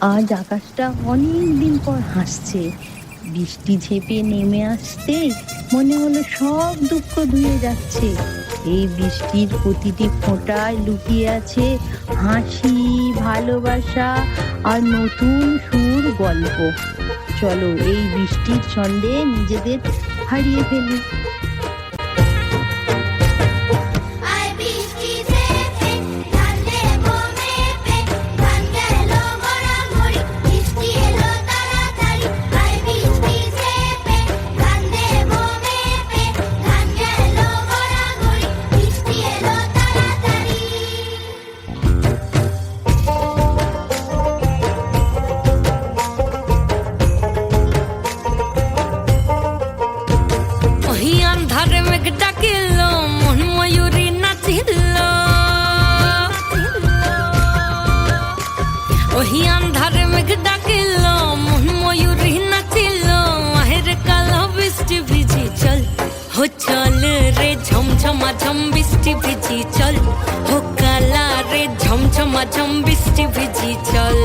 আজ আকাশটা অনেক দিন পর হাসছে। বৃষ্টি ঝেঁপে নেমে আসতে মনে হলো সব দুঃখ ধুয়ে যাচ্ছে। এই বৃষ্টির প্রতিটি ফোঁটায় লুকিয়ে আছে হাসি, ভালোবাসা আর নতুন সুর গল্প। চলো এই বৃষ্টির ছন্দে নিজেদের হারিয়ে ফেলি। ওহি আন্ধারে মেঘ ডাকিল মন ময়ূরী নাচিল, আহের কালো বৃষ্টি ভিজি চল, হো চল রে ঝমঝমা ঝম বৃষ্টি ভিজি চল, হো কালা রে ঝমঝমা ঝম বৃষ্টি ভিজি চল।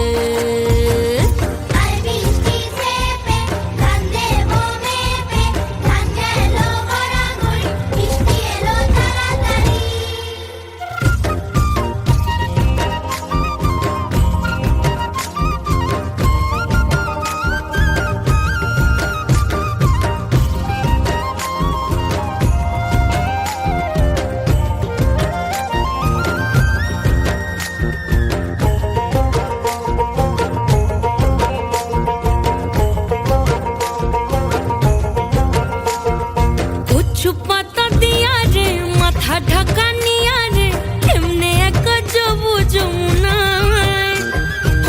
পাতা দিয়া রে মাথা ঢাকা নিয়া রে এমনে এক সবুজ যমুনায়,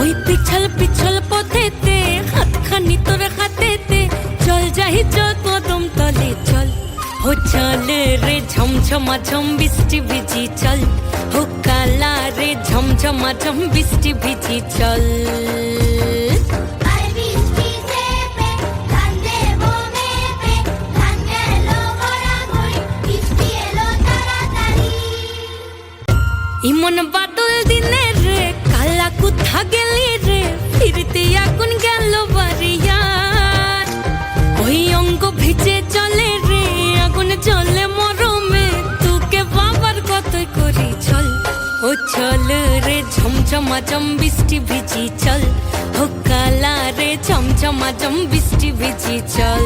ওই পিছল পিছল পথেতে হাতখানি তোর হাতেতে চল যাই চল কদম তলে চল, হো চল রে ঝমঝমা ঝম বৃষ্টি ভিজি চল, হো কালা রে ঝমঝমা ঝম বৃষ্টি ভিজি চল। ইমন বাদল দিনে রে কালা কোথা গেলি রে, ফিরতে এখন গেল বাড়িয়ার, ওই অঙ্গ ভিজে চলে রে আগুন চলে মরমে, তোকে বাবার কতই করি চল, ও চল রে ঝমঝমা ঝম বৃষ্টি ভিজি চল, ও কালা রে ঝমঝমা ঝম বৃষ্টি ভিজি চল।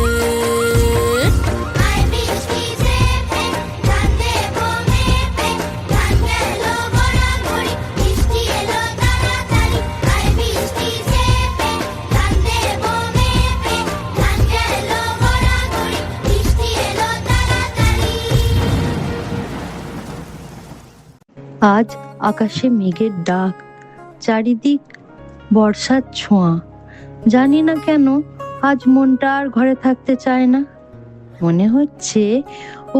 আজ আকাশে মেঘের ডাক, চারিদিক বর্ষার ছোঁয়া। জানি না কেন আজ মনটা আর ঘরে থাকতে চায় না। মনে হচ্ছে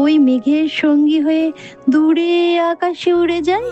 ওই মেঘের সঙ্গী হয়ে দূরে আকাশে উড়ে যায়।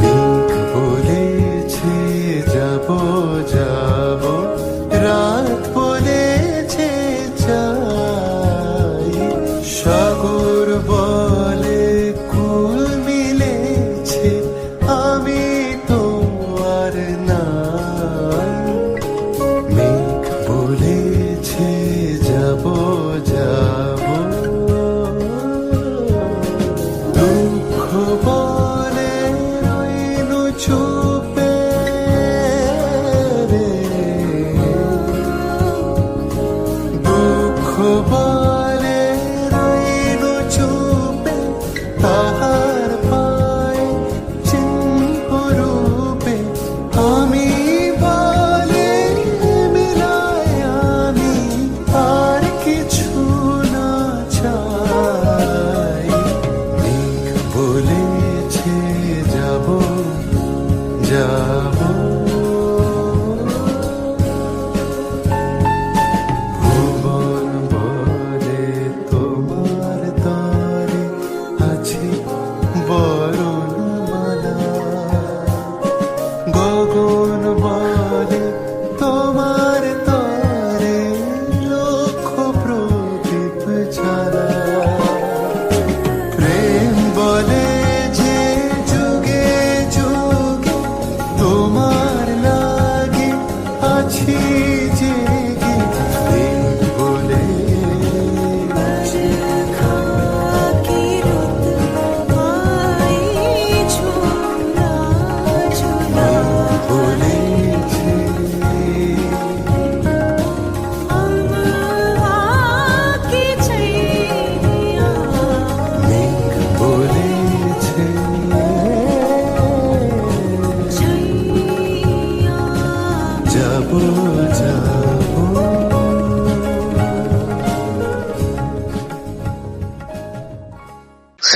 মেঘ বলেছে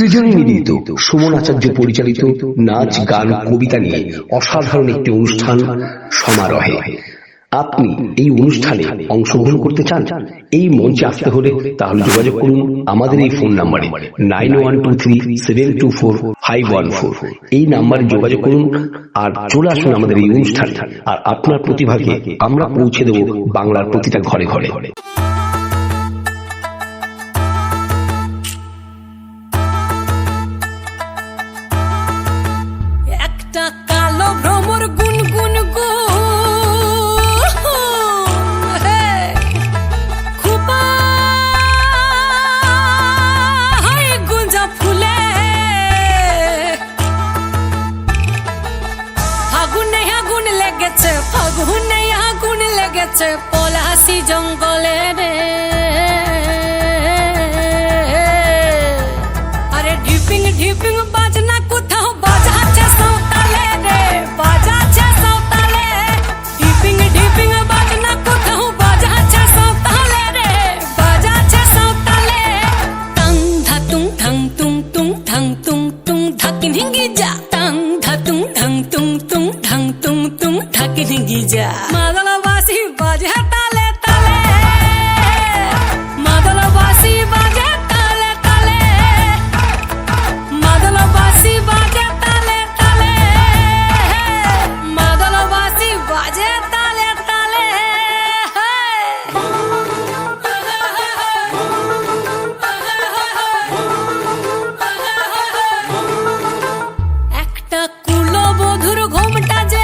সৃজনী নিবেদিত সুমন আচার্য পরিচালিত নাচ গান কবিতা নিয়ে অসাধারণ একটি অনুষ্ঠান সমারোহে। আপনি এই অনুষ্ঠানে অংশগ্রহণ করতে চান? এই মঞ্চে আসতে হলে তাহলে যোগাযোগ করুন আমাদের এই ফোন নাম্বারে 9123724514। এই নাম্বারে যোগাযোগ করুন আর চলে আসুন আমাদের এই অনুষ্ঠানে। আর আপনার প্রতিভাকে আমরা পৌঁছে দেব বাংলার প্রতিটা ঘরে ঘরে। একটা কালো ভ্রমর গুনগুন গুঞ্জা ফুলে ফাগুনে আগুন লেগেছে পলাশি জঙ্গলে রে। আরে ঢিপিং ঢিপিং বাজনা কোথাও বাজাচ্ছে সাঁওতালে রে, বাজাচ্ছে সাঁওতালে। ঢিপিং ঢিপিং বাজনা কোথাও বাজাচ্ছে সাঁওতালে রে, বাজাচ্ছে সাঁওতালে। টাং ধাতুং ঠাং তুং তুং ঠাং তুং তুং ধাকিন হিঙ্গি যা। টাং ধাতুং ঠাং তুং তুং ঠাং তুং তুং ধাকিন হিঙ্গি যা। মাদলবাসী বাজে তালে তালে, মাদলবাসী বাজে তালে তালে, মাদলবাসী বাজে তালে তালে, মাদলবাসী বাজে তালে তালে। একটা কুলবধূর ঘোমটা যে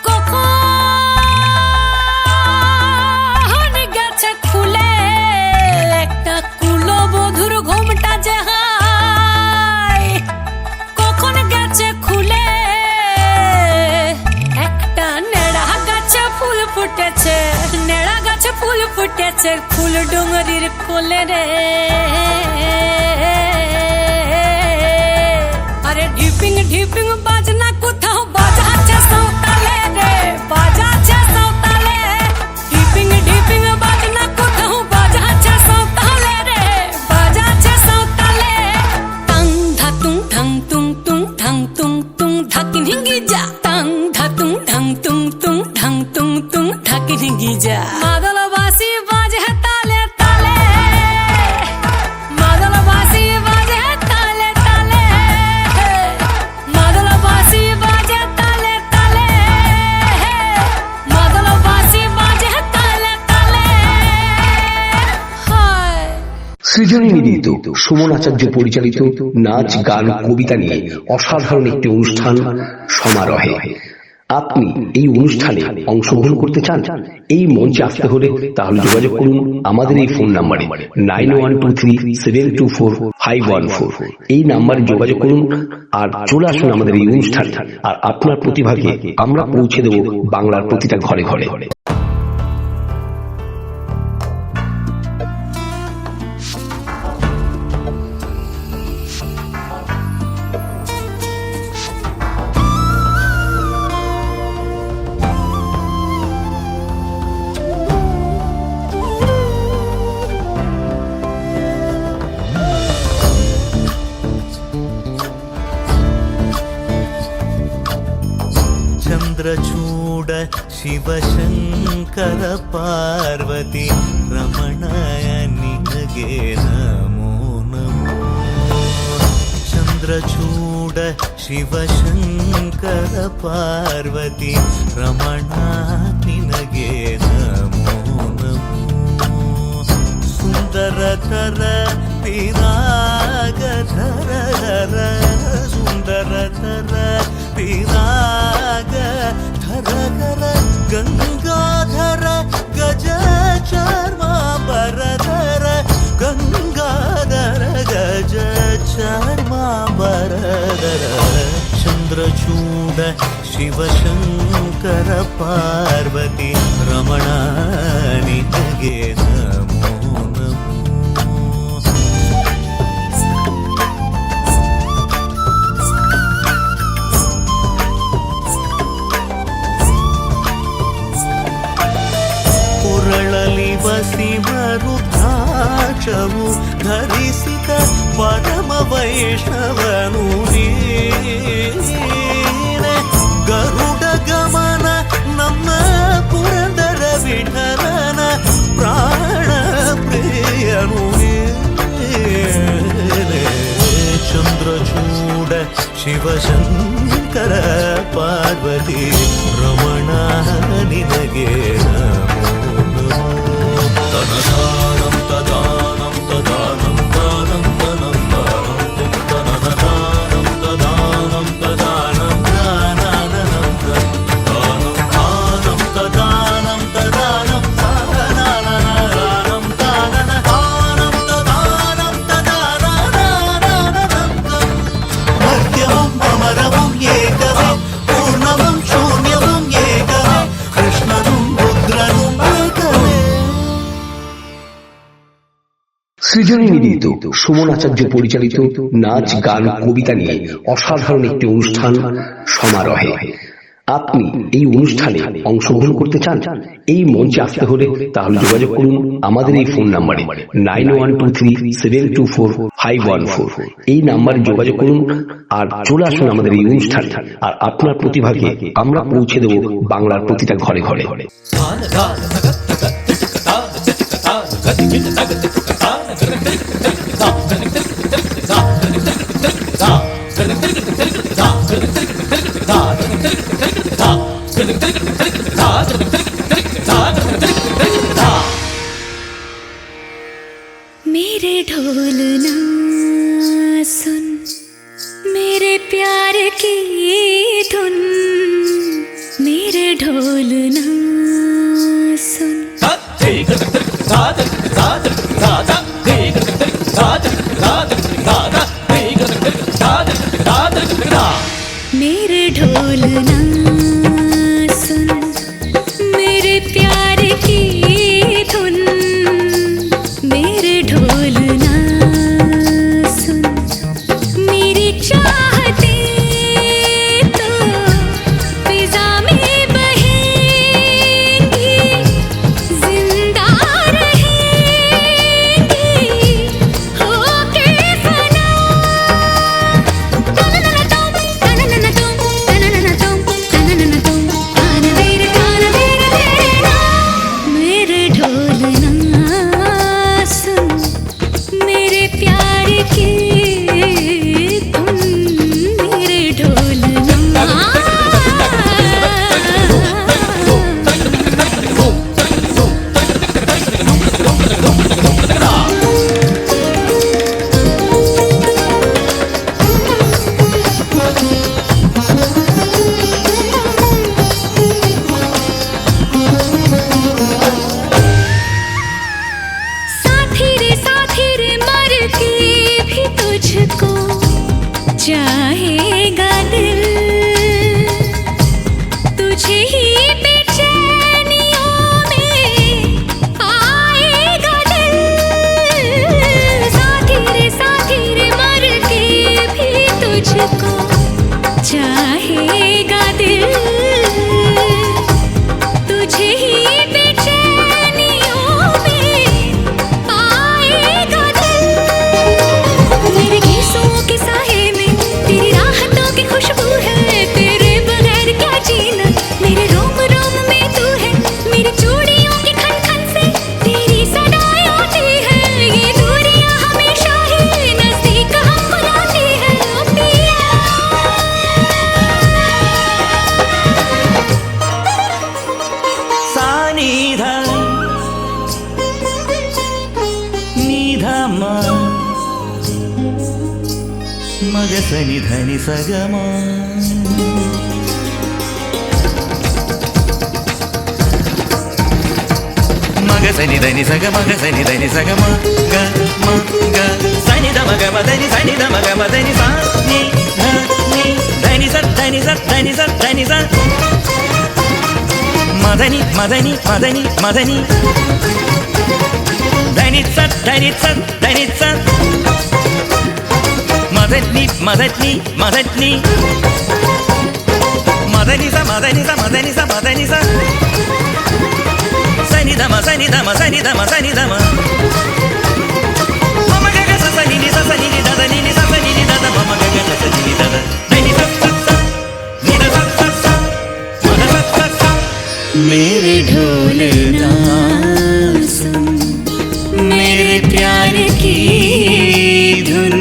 কখন গেছে খুলে, একটা কুলবধূর ঘোমটা যে কখন গেছে খুলে। একটা নেড়া গাছে ফুল ফুটেছে, নেড়া গাছে ফুল ফুটেছে ফুল ডুঙরির কোলে রে। আরে ঢিপিং ঢিপিং বাজনা কোথাও বাজাচ্ছে সাঁওতালে রে, বাজাচ্ছে সাঁওতালে। ঢিপিং ঢিপিং বাজনা কোথাও বাজাচ্ছে সাঁওতালে রে, বাজাচ্ছে সাঁওতালে। টাং ধাতুং ঠাং তুং তুং ঠাং তুং তুং ধাকিন হিঙ্গি যা। টাং ধাতুং ঠাং তুং তুং ঠাং তুং তুং ধাকিন হিঙ্গি যা। মাদলবাসী বাজে তালে তালে, মাদলবাসী বাজে তালে তালে, মাদলবাসী বাজে তালে তালে, মাদলবাসী বাজে তালে তালে। হায় সৃজনী নিবেদিত সুমন আচার্য পরিচালিত নাচ গান কবিতা নিয়ে অসাধারণ একটি অনুষ্ঠান সমারোহে। আপনি এই অনুষ্ঠানে অংশগ্রহণ করতে চান? এই মঞ্চে আসতে হলে তাহলে যোগাযোগ করুন আমাদের এই ফোন নাম্বারে 9123724514। এই নাম্বারে যোগাযোগ করুন আর চলে আসুন আমাদের এই অনুষ্ঠানে। আর আপনার প্রতিভাকে আমরা পৌঁছে দেব বাংলার প্রতিটা ঘরে ঘরে। ಚಂದ್ರಚೂಡ ಶಿವಶಂಕರ ಪಾರ್ವತಿ ರಮಣಯ ನಿನಗೆ ನಮೋ ನಮೋ. ಚಂದ್ರಚೂಡ ಶಿವಶಂಕರ ಪಾರ್ವತಿ ರಮಣ ನಿನಗೆ ನಮೋ ನಮೋ. ಸುಂದರತರ ಪಿರಾಗಧರ ಧರ, ಸುಂದರತರ ಪಿರಾಗ ಧರ ಧರ, ಗಂಗಾಧರ ಗಜ ಚರ್ಮಾಂಬರಧರ, ಗಂಗಾಧರ ಗಜ ಚರ್ಮಾಂಬರಧರ. ಚಂದ್ರಚೂಡ ಶಿವಶಂಕರ ಪಾರ್ವತಿ ರಮಣ ನಿನಗೆ ನಮೋ ನಮೋ. ಕೊರಳಲಿ ವಸಿವ ರುದ್ರಾಕ್ಷ ಕವಚವು ಧರಿಸಿದ ಪರಮ ವೈಷ್ಣವನು ನೀನೆ. ಗರುಡ ಗಮನ ನಮ್ಮ ಪುರಂದರ ವಿಠಲನ ಪ್ರಾಣ ಪ್ರಿಯನು ನೀನೆ. ಚಂದ್ರಚೂಡ ಶಿವಶಂಕರ ಪಾರ್ವತಿ ರಮಣ ನಿನಗೆ ನಮೋ ನಮೋ. ತನದಾನಂ ತದಾನಂ ತದಾನಂ ದಾನಂ ತನಂ ದಾನಂ ತನದಾನಂ ತದಾನಂ ತದಾನಂ ದಾನಂ ದಾನಂ ದಾನಂ ತದಾನಂ ತದಾನಂ ದಾನಂ ದಾನಂ ತದಾನಂ ತದಾನಂ ಮಧ್ಯಮಂ ಅಮರಮಂ ಏಕವೇ ಪೂರ್ಣಮಂ ಶೂನ್ಯಮಂ ಏಕವೇ ಕೃಷ್ಣನು ರುದ್ರನು ಏಕವೇ. সৃজনী নিবেদিত সুমন আচার্য পরিচালিত নাচ গান কবিতা নিয়ে অসাধারণ একটি অনুষ্ঠান সমারোহে। আপনি এই অনুষ্ঠানে অংশগ্রহণ করতে চান? এই মঞ্চে আসতে হলে তাহলে যোগাযোগ করুন আমাদের এই ফোন নাম্বারে 9123724514। এই নাম্বারে যোগাযোগ করুন আর চলে আসুন আমাদের এই অনুষ্ঠানে। আর আপনার প্রতিভাকে আমরা পৌঁছে দেব বাংলার প্রতিটা ঘরে ঘরে। मेरे ढोल ना सुन, मेरे प्यार की धुन, मेरे ढोल ना सुन। मेरे ढोल ना सुन, मेरे प्यार की धुन, मेरे ढोल ना सुन, मेरी चाहते तो फिजा में बहेंगी, जिंदा रहेंगी होके फना। मेरे ढोल ना सुन, मेरे प्यार की धुन, मेरे ढोल ना। साथी रे मर के भी तुझको चाहेगा दिल, तुझे ही बेचैनियों में आएगा दिल। साथी रे मर के भी तुझको चाहेगा दिल, तुझे ही बेचैनियों में आएगा दिल। मेरे गीसों के साए में तेरी राहतों की खुशबू है, तेरे बगैर क्या जीना। मेरे रोम रोम में तू है, मेरी चूड़ियों की खन खन से तेरी सदाएं आती है। ये दूरियां हमेशा ही नजदीक हम बुलाती है। ओ पिया सानिधा निधम मगसनि धनि सगम मगसनि धनि सग मगसनि धनि सगम ग म ग सनि ध मग मदनि सनि ध मग मदनि सा नि ध नि धनि स धनि स धनि स धनि स मदनि मदनि मदनि मदनि धनि स धनि स धनि स मदनि मदनि मदनि मदनि स मदनि स मदनि स मदनि स सनि ध म सनि ध म सनि ध म सनि ध म मेरे ढोलना सुन, मेरे प्यार की धुन,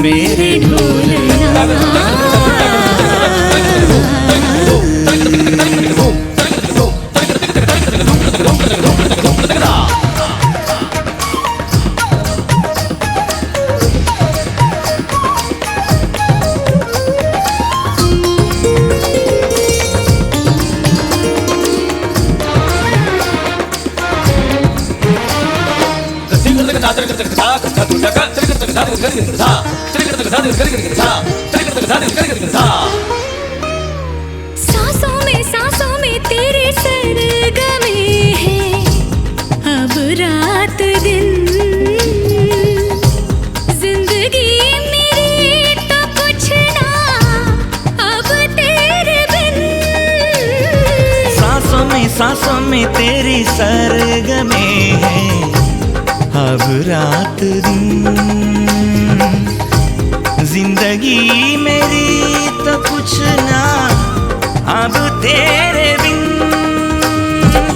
मेरे ढोलना। सांसों में तेरे सरगमे हैं अब रात दिन, जिंदगी मेरी तो कुछ ना अब तेरे बिन। सांसों में तेरी सरगमे है अब रात दिन, जिंदगी मेरी तो कुछ ना अब तेरे बिन।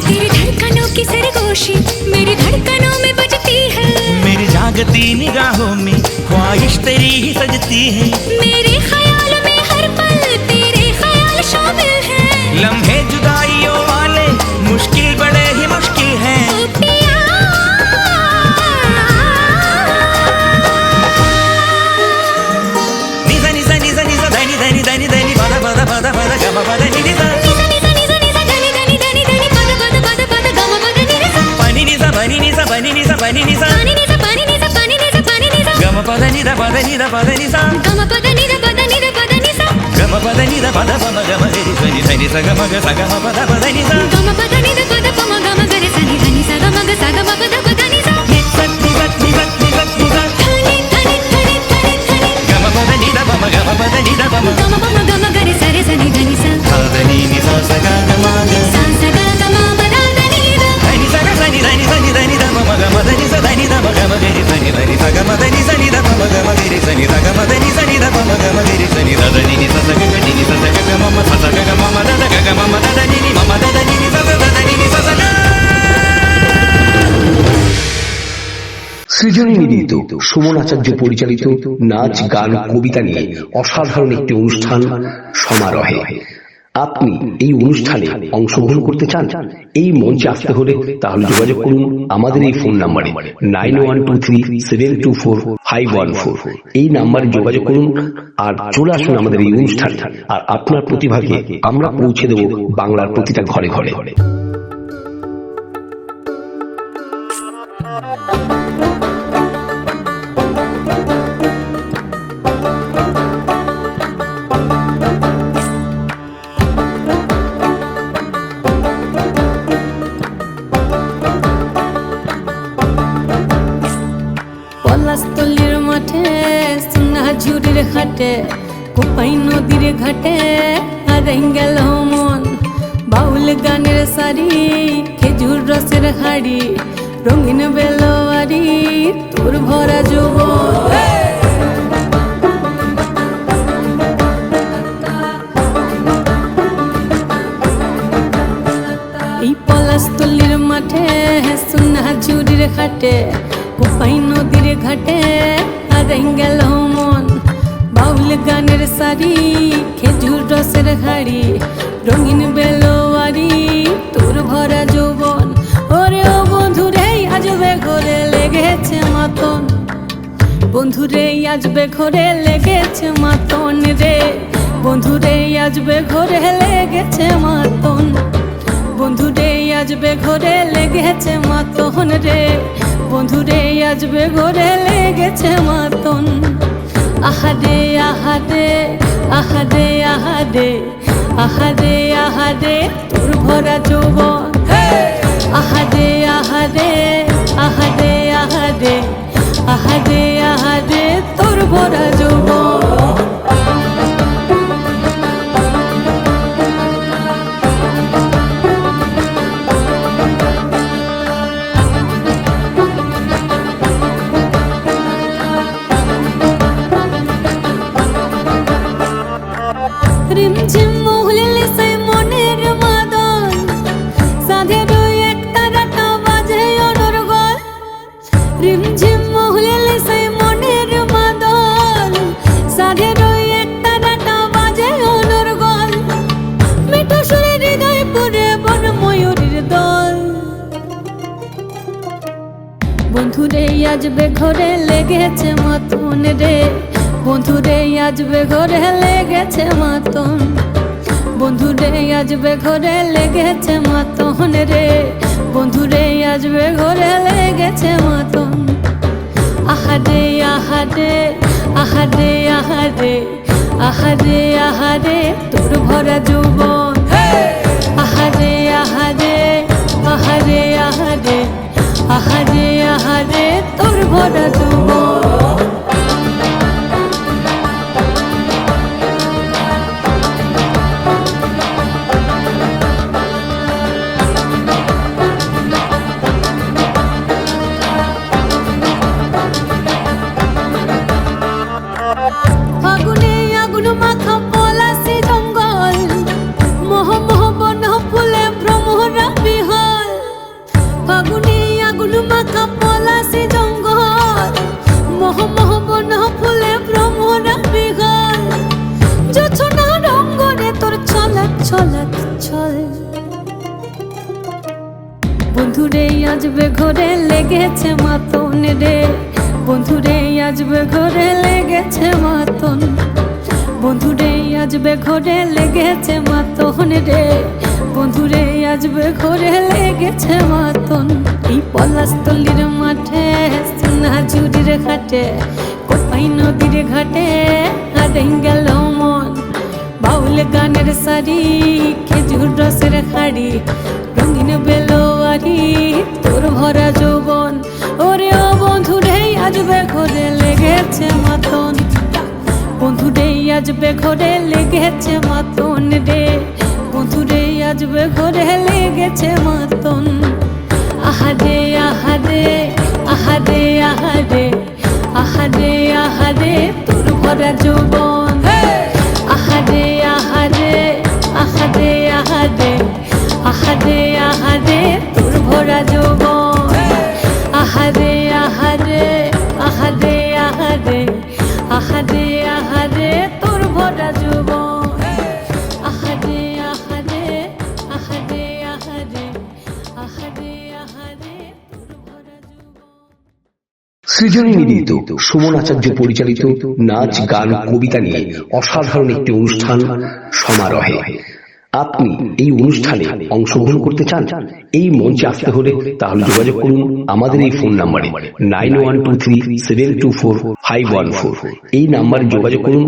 तेरी धड़कनों की सरगोशी मेरी धड़कनों में बजती है, मेरी जागती निगाहों में ख्वाहिश तेरी ही सजती है। मेरे ख्याल में हर पल तेरे ख्याल शामिल है। लम्हे जुदाइयों वाले मुश्किल बड़े ही मुश्किल हैं। ओ पिया निजा निजा निजा निजा धनी धनी धनी धनी पदा पदा पदा पदा गम पदा नि सा pani ni sa pani ni sa pani ni sa pani ni sa gam pada ni da pada ni da pada ni sa gam pada ni da pada pama gam re ni sa gam ga sa gam pada pada ni sa gam pada ni da pada pama gam ga re sa ni sa gam ga sa gam pada pada ni sa ni sa ni sa ni sa ni sa ni sa thani thani thani thani thani gam pada ni da pama gam pada ni da pama gam pama gam ga re sa ni ni sa pada ni sa sa ga ma ga sa sa ga ma pada ni da ni sa ga sa ni ni da pama gam pada ni sa ni da pama gam re sa ni sa gam pada ni sa ni da pama gam re sa ni da gam pada ni sa ni da pama gam re sa ni da ni sa sa ga ni sa sa ga ma sa sa ga ma da ga ma da ni ni ma da ni ni sa sa da ni ni sa sa ga। সৃজনী নিবেদিত সুমন আচার্য পরিচালিত নাচ গান কবিতা নিয়ে অসাধারণ একটি অনুষ্ঠান সমারোহে। আপনি এই অনুষ্ঠানে অংশগ্রহণ করতে চান? এই মঞ্চে আসতে হলে তাহলে যোগাযোগ করুন আমাদের এই ফোন নাম্বারে 9123724514। এই নাম্বারে যোগাযোগ করুন আর চলে আসুন আমাদের এই অনুষ্ঠানে। আর আপনার প্রতিভাকে আমরা পৌঁছে দেব বাংলার প্রতিটা ঘরে ঘরে। পলাশতলির মাঠে সোনা ঝুড়ির ঘাটে কোপাই নদীর ঘাটে হারাই গেল মন। বাউল গানের সারি খেজুর রসের হাড়ি রঙিন বেলোয়ারি তোর ভরা যৌবন। এই পলাশতলির মাঠে সোনা ঝুড়ির ঘাটে কোপাই নদীর ঘাটে হারাই গেল মন। বাউল গানের সারি খেজুর রসের হাড়ি রঙিন বেলোয়ারি তোর ভরা যৌবন। ওরে ও বন্ধুরে আজবে ঘরে লেগেছে মাতন, বন্ধুরে আজবে ঘরে লেগেছে মাতন রে, বন্ধুরে আজবে ঘরে লেগেছে মাতন, বন্ধুরে আজবে ঘরে লেগেছে মাতন রে, বন্ধুরে আজবে ঘরে লেগেছে মাতন। আহারে আহারে আহারে আহারে আহারে আহারে তোর ভরা যৌবন। আহারে আহারে আহারে আহারে আহারে আহারে তোর ভরা যৌবন। রিমঝিম মহুলে সে মনের মাদন রিমঝিম মহুলে সেই মনের মাদল, সাধের ওই একটা ডাটা বাজে অনুর গল, মিঠো সুরে হৃদয় পুরে বন ময়ূরীর দল। বন্ধুরে আজবে ঘরে লেগেছে মতন রে, বন্ধুরে আজবে ঘরে লেগেছে মতন, বন্ধুরে আজবে ঘরে লেগেছে মতন রে, বন্ধুরে আজবে ঘরে লেগেছে মতন। আহারে আহারে আহারে আহারে আহারে আহারে তোর ভরা যৌবন, আহারে আহারে আহারে আহারে আহারে আহারে তোর ভরা যৌবন। ফাগুনে আগুন মাখা পলাশি জঙ্গল, মোহ মোহ বন ফুলে ভ্রমরা বিহল, ফাগুনে আগুন মাখা পলাশি জঙ্গল, মোহ মোহ বন ফুলে ভ্রমরা বিহল, জোছনা রঙ্গনে তোর ছলক ছলক ছল। বন্ধুরে আজবে ঘরে লেগেছে মতন রে, বন্ধুরে আজবে ঘরে লেগেছে মতন, বন্ধুরে আজবে ঘরে লেগেছে মতন রে, বন্ধুরে আজবে ঘরে লেগেছে মতন। এই পলাশতলির মাঠে, সোনাঝুরির ঘাটে, কোপাই নদীর ঘাটে হারিয়ে গেল মন, বাউল গানের সারি, খেজুর রসের খাড়ি, রঙিন বেলোয়ারি তোর ভরা যৌবন। ওরে ও বন্ধুরে আজবে ঘরে লেগেছে মতন, বন্ধুরে আজবে ঘরে লেগেছে মতন রে, বন্ধুরে আজবে ঘরে লেগেছে মতন। আহারে আহারে আহারে আহারে আহারে আহারে তোর ভরা যৌবন, আহারে আহারে আহারে আহারে আহারে আহারে তোর ভরা যৌবন, আহারে আহারে আহারে আহারে আহারে আহারে তোর ভরা যৌবন, আহারে আহারে আহারে আহারে আহারে আহারে তোর ভরা যৌবন। সৃজনী নিবেদিত সুমন আচার্য পরিচালিত নাচ গান কবিতা নিয়ে অসাধারণ একটি অনুষ্ঠান সমারোহে। আপনি এই অনুষ্ঠানে অংশগ্রহণ করতে চান? এই মঞ্চে আসতে হলে তাহলে যোগাযোগ করুন আমাদের এই ফোন নাম্বারে 9123724514। এই নাম্বারে যোগাযোগ করুন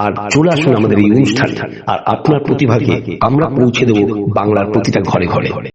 আর চলে আসুন আমাদের এই অনুষ্ঠানে, আর আপনার প্রতিভাকে আমরা পৌঁছে দেব বাংলার প্রতিটা ঘরে ঘরে।